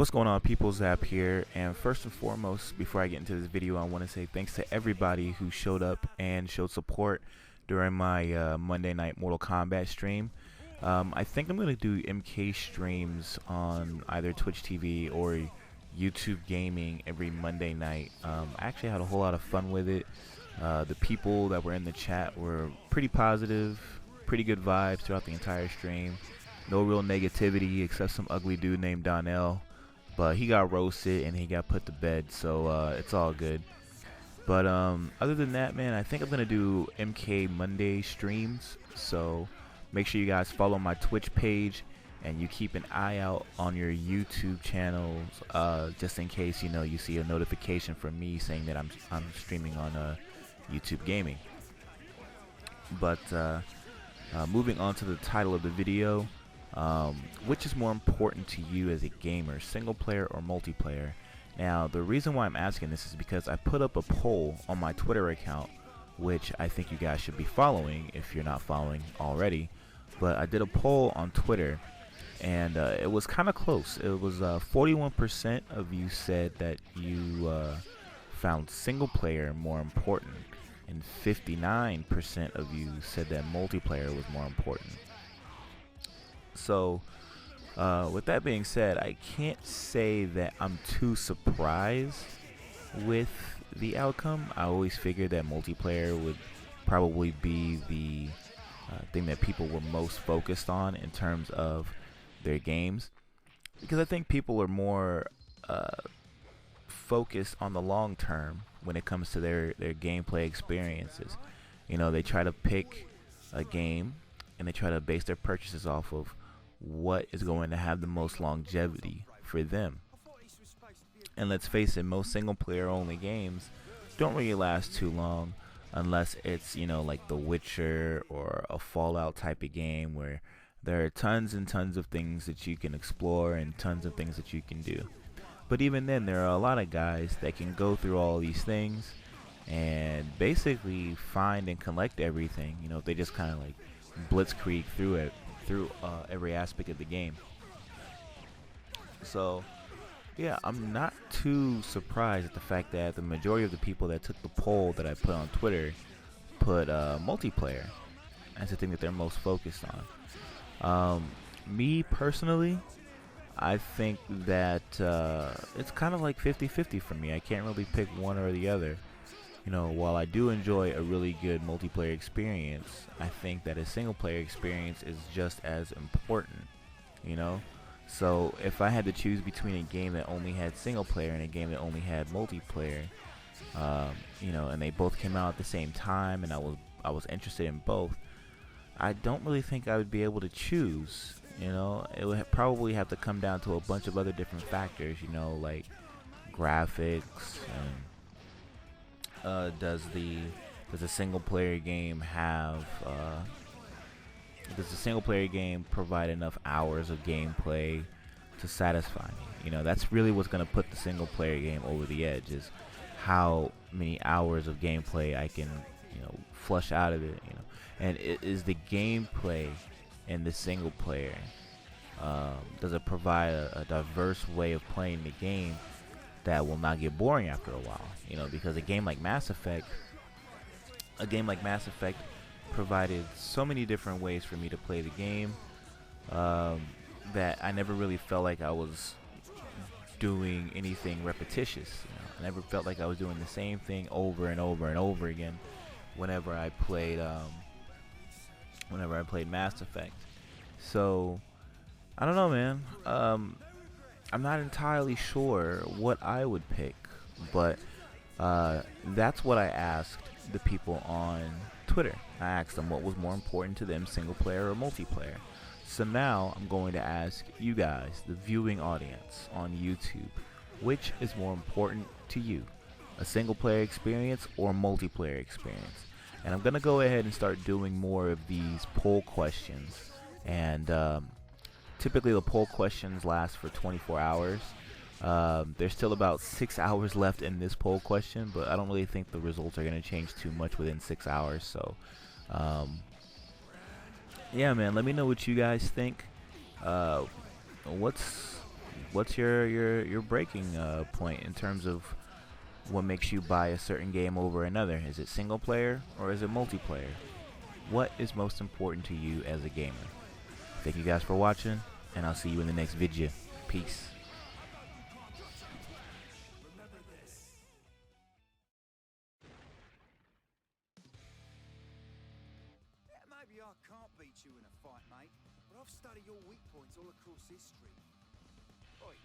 What's going on, people? Zap here, and first and foremost, before I get into this video, I want to say thanks to everybody who showed up and showed support during my Monday night Mortal Kombat stream. I think I'm going to do MK streams on either Twitch TV or YouTube Gaming every Monday night. I actually had a whole lot of fun with it. The people that were in the chat were pretty positive, pretty good vibes throughout the entire stream. No real negativity except some ugly dude named Donnell. But he got roasted and he got put to bed, so it's all good. But other than that, man, I think I'm gonna do MK Monday streams. So make sure you guys follow my Twitch page and you keep an eye out on your YouTube channels, just in case you see a notification from me saying that I'm streaming on YouTube Gaming. But moving on to the title of the video. Which is more important to you as a gamer, single player or multiplayer? Now, the reason why I'm asking this is because I put up a poll on my Twitter account, which I think you guys should be following if you're not following already. But I did a poll on Twitter, and it was kind of close. It was 41% of you said that you found single player more important, and 59% of you said that multiplayer was more important. So, with that being said, I can't say that I'm too surprised with the outcome. I always figured that multiplayer would probably be the thing that people were most focused on in terms of their games, because I think people are more focused on the long term when it comes to their gameplay experiences. They try to pick a game and they try to base their purchases off of what is going to have the most longevity for them. And let's face it, most single player only games don't really last too long unless it's like The Witcher or a Fallout type of game where there are tons and tons of things that you can explore and tons of things that you can do. But even then, there are a lot of guys that can go through all these things and basically find and collect everything. They just kind of like blitzkrieg through every aspect of the game. So yeah, I'm not too surprised at the fact that the majority of the people that took the poll that I put on Twitter put multiplayer as the thing that they're most focused on. Me personally, I think that it's kind of like 50-50 for me. I can't really pick one or the other. While I do enjoy a really good multiplayer experience, I think that a single player experience is just as important, So if I had to choose between a game that only had single player and a game that only had multiplayer, and they both came out at the same time and I was interested in both, I don't really think I would be able to choose. It would probably have to come down to a bunch of other different factors, like graphics and does a single player game have does the single player game provide enough hours of gameplay to satisfy me? That's really what's going to put the single player game over the edge, is how many hours of gameplay I can flush out of it. And it is the gameplay in the single player, does it provide a diverse way of playing the game that will not get boring after a while? Because a game like Mass Effect provided so many different ways for me to play the game, that I never really felt like I was doing anything repetitious. I never felt like I was doing the same thing over and over and over again whenever I played Mass Effect. So I don't know, man. I'm not entirely sure what I would pick, but that's what I asked the people on Twitter. I asked them what was more important to them, single player or multiplayer. So now I'm going to ask you guys, the viewing audience on YouTube, which is more important to you, a single player experience or multiplayer experience? And I'm going to go ahead and start doing more of these poll questions. And typically the poll questions last for 24 hours. There's still about 6 hours left in this poll question, but I don't really think the results are going to change too much within 6 hours. So yeah, man, let me know what you guys think. What's what's your breaking point in terms of what makes you buy a certain game over another? Is it single player or is it multiplayer? What is most important to you as a gamer? Thank you guys for watching, and I'll see you in the next video. Peace. Maybe I can't beat you in a fight, mate, but I've studied your weak points all across history. Oi,